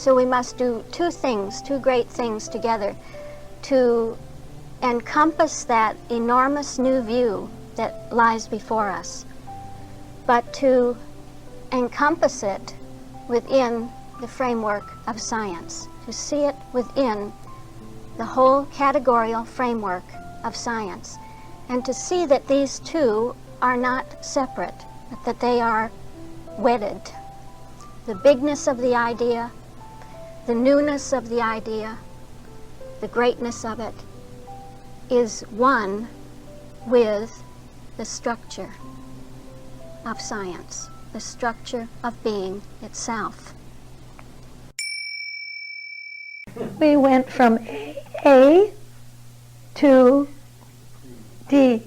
So we must do two things, two great things together to encompass that enormous new view that lies before us, but to encompass it within the framework of science, to see it within the whole categorical framework of science, and to see that these two are not separate, but that they are wedded. The bigness of the idea, the newness of the idea, the greatness of it is one with the structure of science, the structure of being itself. We went from A to D.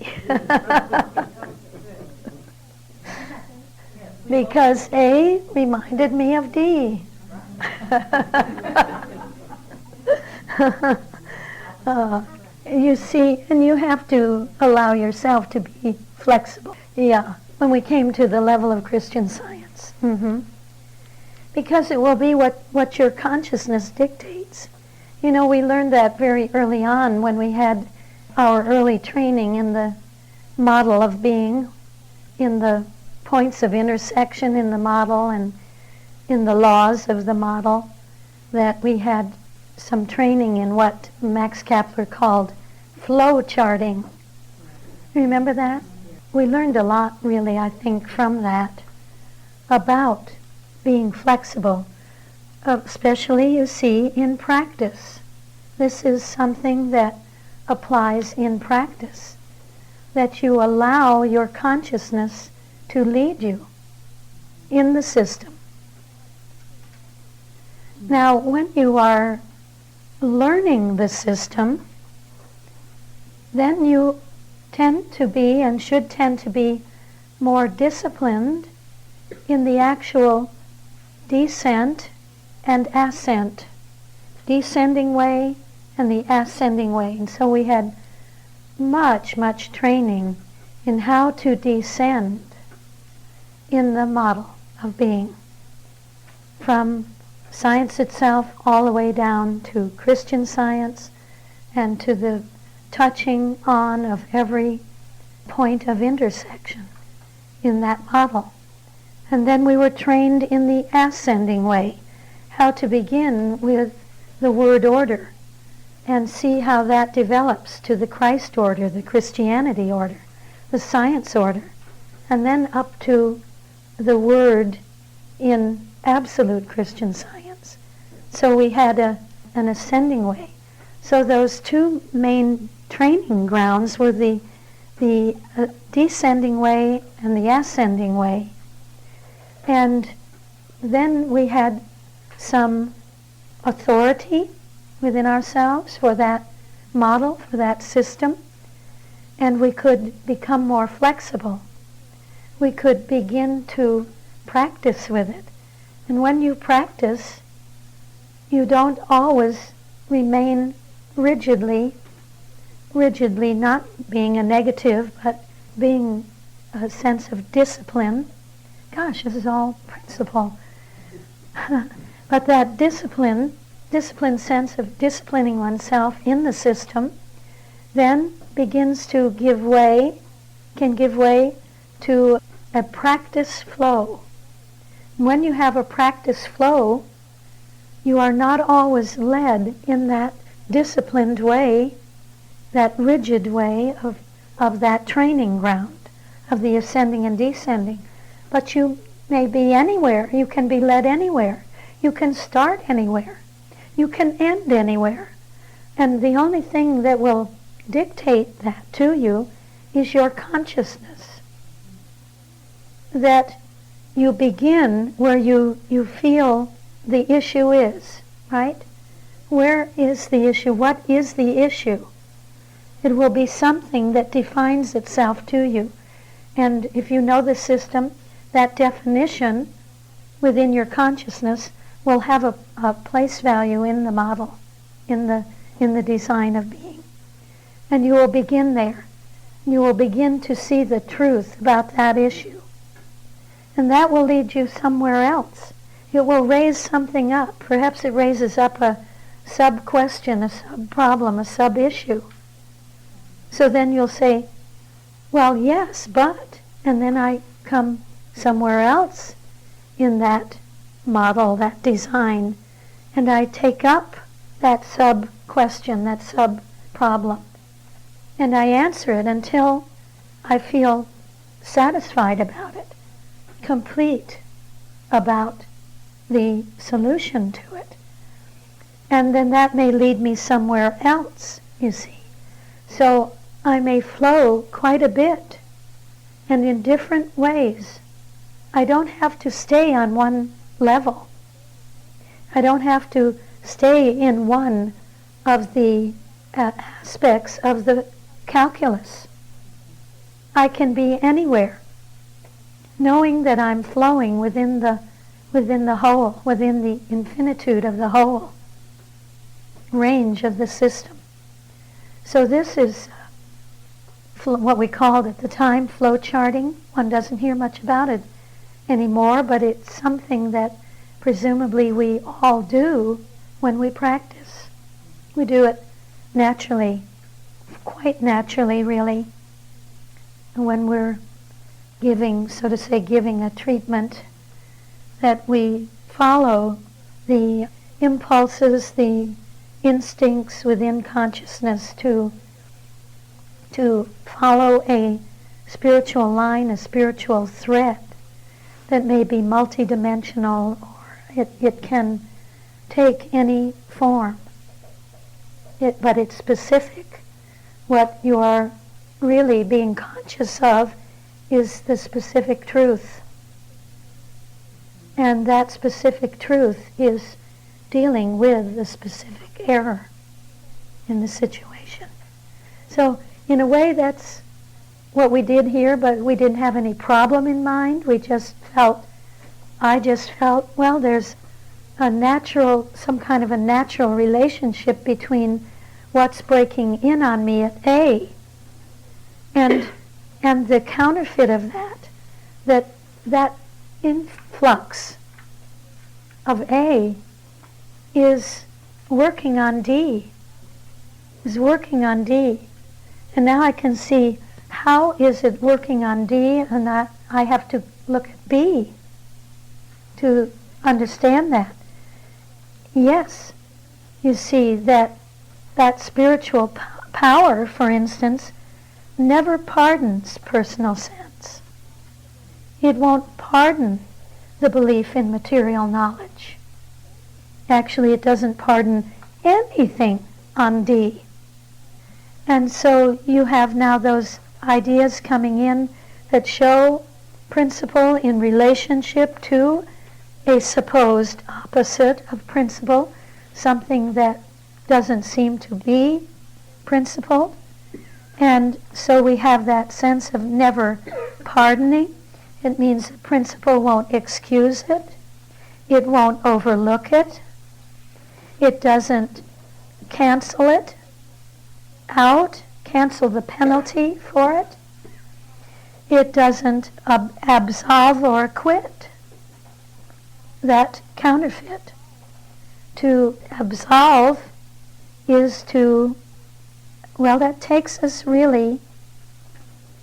Because A reminded me of D. You see, and you have to allow yourself to be flexible. Yeah, when we came to the level of Christian Science. Because it will be what your consciousness dictates. You know, we learned that very early on when we had our early training in the model of being, in the points of intersection in the model and in the laws of the model, that we had some training in what Max Kapler called flow charting. Remember that? We learned a lot, really, I think, from that about being flexible, especially, you see, in practice. This is something that applies in practice, that you allow your consciousness to lead you in the system. Now, when you are learning the system, then you tend to be, and should tend to be, more disciplined in the actual descent and ascent, descending way and the ascending way. And so we had much training in how to descend in the model of being, from science itself all the way down to Christian Science and to the touching on of every point of intersection in that model. And then we were trained in the ascending way, how to begin with the word order and see how that develops to the Christ order, the Christianity order, the science order, and then up to the word in absolute Christian Science. So we had an ascending way. So those two main training grounds were the descending way and the ascending way. And then we had some authority within ourselves for that model, for that system, and we could become more flexible. We could begin to practice with it. And when you practice, you don't always remain rigidly, not being a negative, but being a sense of discipline. Gosh, this is all principle. But that discipline sense of disciplining oneself in the system, then begins to can give way to a practice flow. When you have a practice flow, you are not always led in that disciplined way, that rigid way of that training ground, of the ascending and descending. But you may be anywhere. You can be led anywhere. You can start anywhere. You can end anywhere. And the only thing that will dictate that to you is your consciousness. That you begin where you feel the issue is, right? Where is the issue? What is the issue? It will be something that defines itself to you. And if you know the system, that definition within your consciousness will have a place value in the model, in the design of being. And you will begin there. You will begin to see the truth about that issue. And that will lead you somewhere else. it will raise something up. Perhaps it raises up a sub-question, a sub-problem, a sub-issue. So then you'll say, well, yes, but, and then I come somewhere else in that model, that design, and I take up that sub-question, that sub-problem, and I answer it until I feel satisfied about it, complete about the solution to it. And then that may lead me somewhere else, you see. So I may flow quite a bit, and in different ways. I don't have to stay on one level. I don't have to stay in one of the aspects of the calculus. I can be anywhere, knowing that I'm flowing within the whole, within the infinitude of the whole range of the system. So this is what we called at the time flow charting. One doesn't hear much about it anymore, but it's something that presumably we all do when we practice. We do it naturally, quite naturally, really. When we're giving, so to say, giving a treatment, that we follow the impulses, the instincts within consciousness to follow a spiritual line, a spiritual thread that may be multidimensional, or it can take any form. But it's specific. What you are really being conscious of is the specific truth. And that specific truth is dealing with the specific error in the situation. So, in a way, that's what we did here, but we didn't have any problem in mind. I just felt, well, there's some kind of a natural relationship between what's breaking in on me at A and the counterfeit of that influx of A is working on D, And now I can see, how is it working on D, and I have to look at B to understand that. Yes, you see that spiritual power, for instance, never pardons personal sense. It won't pardon the belief in material knowledge. Actually, it doesn't pardon anything on D. And so you have now those ideas coming in that show principle in relationship to a supposed opposite of principle, something that doesn't seem to be principle. And so we have that sense of never pardoning. It means the principle won't excuse it. It won't overlook it. It doesn't cancel it out, cancel the penalty for it. It doesn't absolve or acquit that counterfeit. To absolve is to, well, that takes us really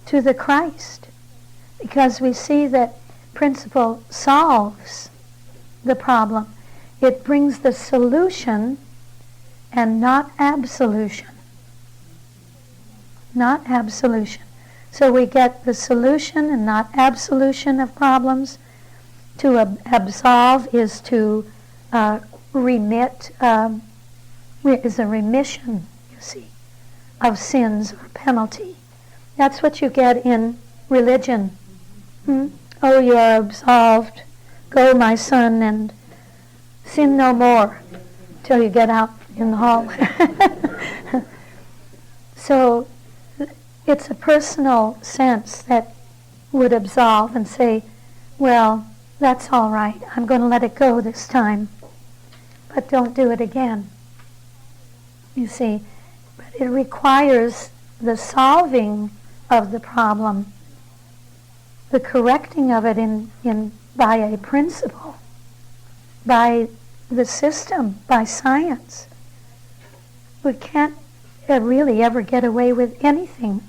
to the Christ, because we see that principle solves the problem. It brings the solution and not absolution. Not absolution. So we get the solution and not absolution of problems. To absolve is to remit, is a remission, you see, of sins or penalty. That's what you get in religion. Oh, you are absolved. Go, my son, and sin no more till you get out in the hall. So it's a personal sense that would absolve and say, well, that's all right. I'm going to let it go this time. But don't do it again. You see, but it requires the solving of the problem, the correcting of it by a principle, by the system, by science. We can't really ever get away with anything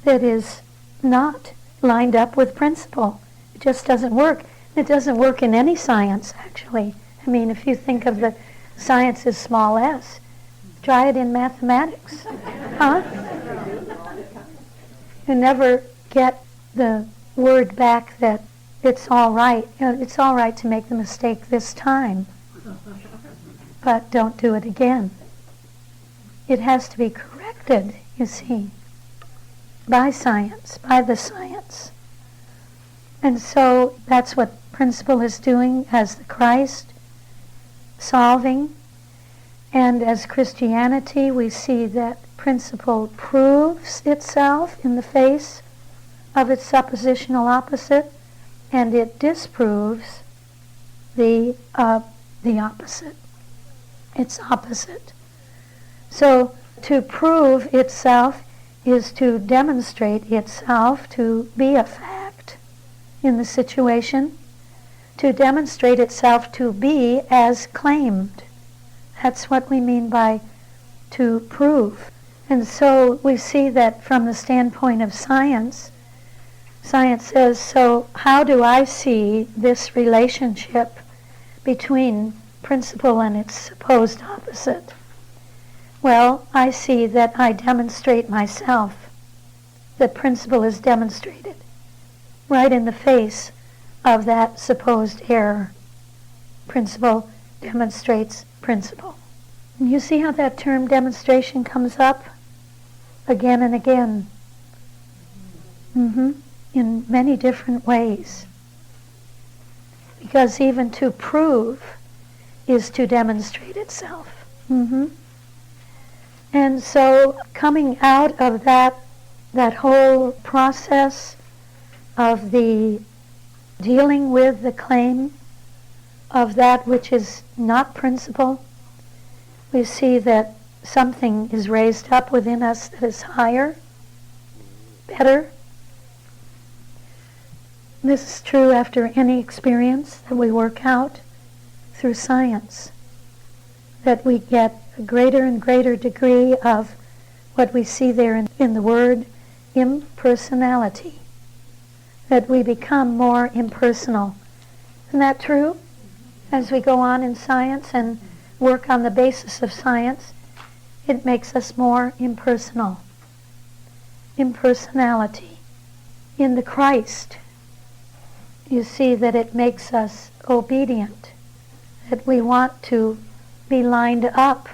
that is not lined up with principle. It just doesn't work. It doesn't work in any science, actually. I mean, if you think of the science as small s, try it in mathematics. Huh? You never get the word back that it's all right. You know, it's all right to make the mistake this time, but don't do it again. It has to be corrected, you see, by science, by the science. And so that's what principle is doing as the Christ, solving. And as Christianity, we see that principle proves itself in the face of its suppositional opposite, and it disproves the opposite, its opposite. So to prove itself is to demonstrate itself to be a fact in the situation, to demonstrate itself to be as claimed. That's what we mean by to prove. And so we see that from the standpoint of science, science says, so how do I see this relationship between principle and its supposed opposite? Well, I see that I demonstrate myself. The principle is demonstrated right in the face of that supposed error. Principle demonstrates principle. And you see how that term demonstration comes up again and again. In many different ways. Because even to prove is to demonstrate itself. And so coming out of that whole process of the dealing with the claim of that which is not principle, we see that something is raised up within us that is higher, better. This is true after any experience that we work out through science, that we get a greater and greater degree of what we see there in the word impersonality, that we become more impersonal. Isn't that true? As we go on in science and work on the basis of science, it makes us more impersonal. Impersonality. In the Christ, you see that it makes us obedient, that we want to be lined up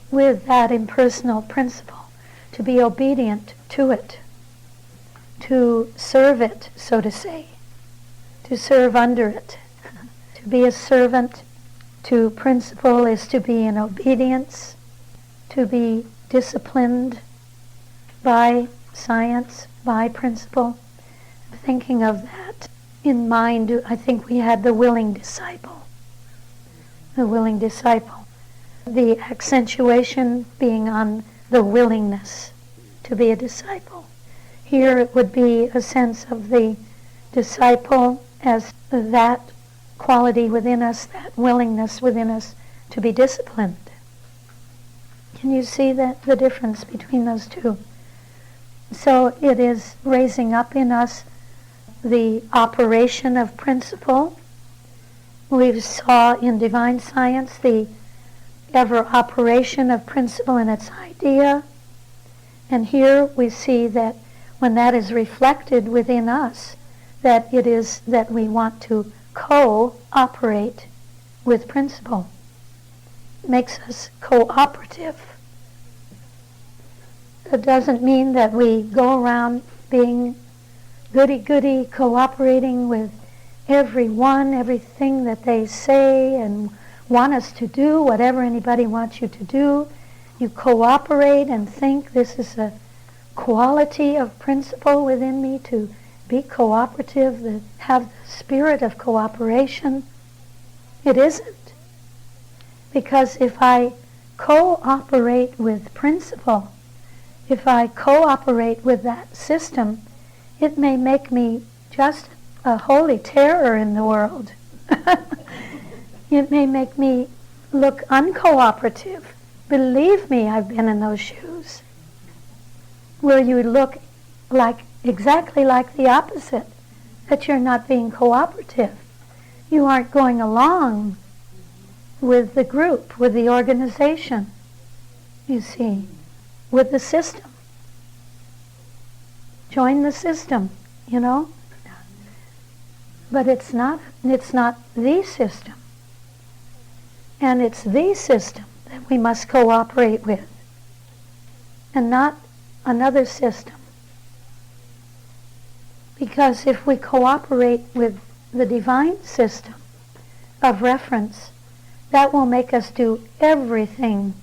with that impersonal principle, to be obedient to it, to serve it, so to say, to serve under it. To be a servant to principle is to be in obedience, to be disciplined by science, by principle. Thinking of that in mind, I think we had the willing disciple. The willing disciple. The accentuation being on the willingness to be a disciple. Here it would be a sense of the disciple as that quality within us, that willingness within us to be disciplined. Can you see that the difference between those two? So it is raising up in us the operation of principle. We saw in divine science the ever operation of principle in its idea. And here we see that when that is reflected within us, that it is that we want to co-operate with principle. It makes us cooperative. It doesn't mean that we go around being goody-goody, cooperating with everyone, everything that they say and want us to do, whatever anybody wants you to do. You cooperate and think this is a quality of principle within me to be cooperative, that have the spirit of cooperation. It isn't. Because if I cooperate with principle, if I cooperate with that system, it may make me just a holy terror in the world. It may make me look uncooperative. Believe me, I've been in those shoes, where you look exactly like the opposite, that you're not being cooperative. You aren't going along with the group, with the organization, you see, with the system. Join the system, you know? But it's not the system. And it's the system that we must cooperate with, and not another system. Because if we cooperate with the divine system of reference, that will make us do everything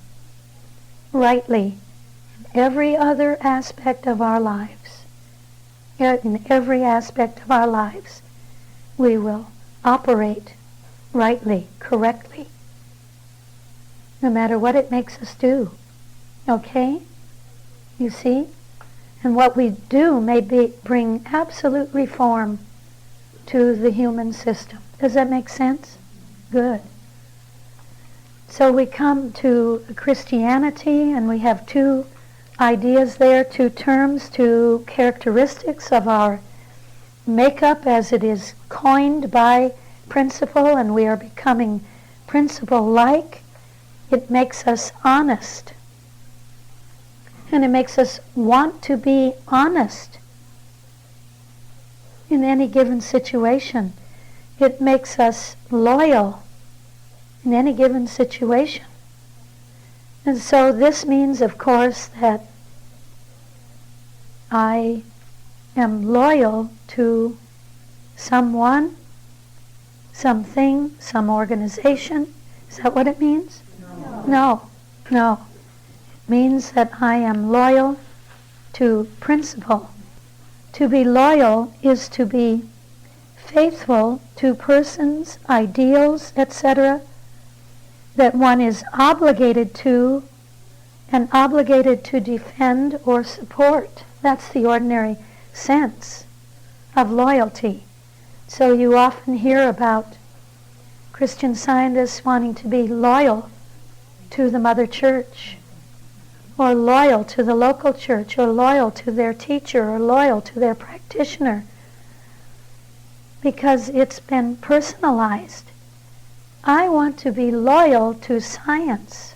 rightly, every other aspect of our lives. In every aspect of our lives, we will operate rightly, correctly, no matter what it makes us do. Okay? You see? And what we do may bring absolute reform to the human system. Does that make sense? Good. So we come to Christianity, and we have two ideas there, two terms, two characteristics of our makeup as it is coined by principle, and we are becoming principle-like. It makes us honest. And it makes us want to be honest in any given situation. It makes us loyal in any given situation. And so this means, of course, that I am loyal to someone, something, some organization. Is that what it means? No. No. It means that I am loyal to principle. To be loyal is to be faithful to persons, ideals, etc., that one is obligated to and obligated to defend or support. That's the ordinary sense of loyalty. So you often hear about Christian Scientists wanting to be loyal to the Mother Church, or loyal to the local church, or loyal to their teacher, or loyal to their practitioner, because it's been personalized. I want to be loyal to science,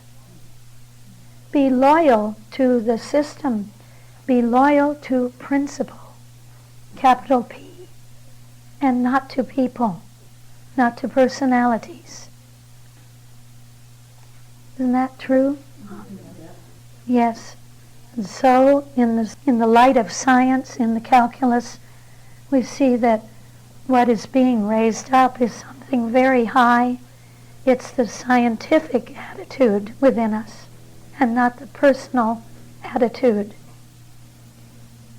be loyal to the system, be loyal to principle, capital P, and not to people, not to personalities. Isn't that true? Yes. And so in the light of science, in the calculus, we see that what is being raised up is something very high. It's the scientific attitude within us, and not the personal attitude.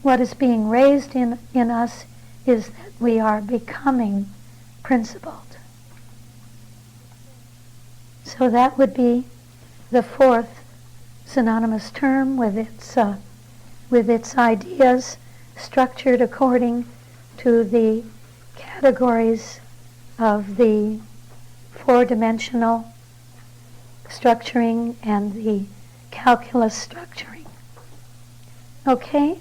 What is being raised in us is that we are becoming principled. So that would be the fourth synonymous term, with its ideas structured according to the categories of the four-dimensional structuring and the calculus structuring. Okay?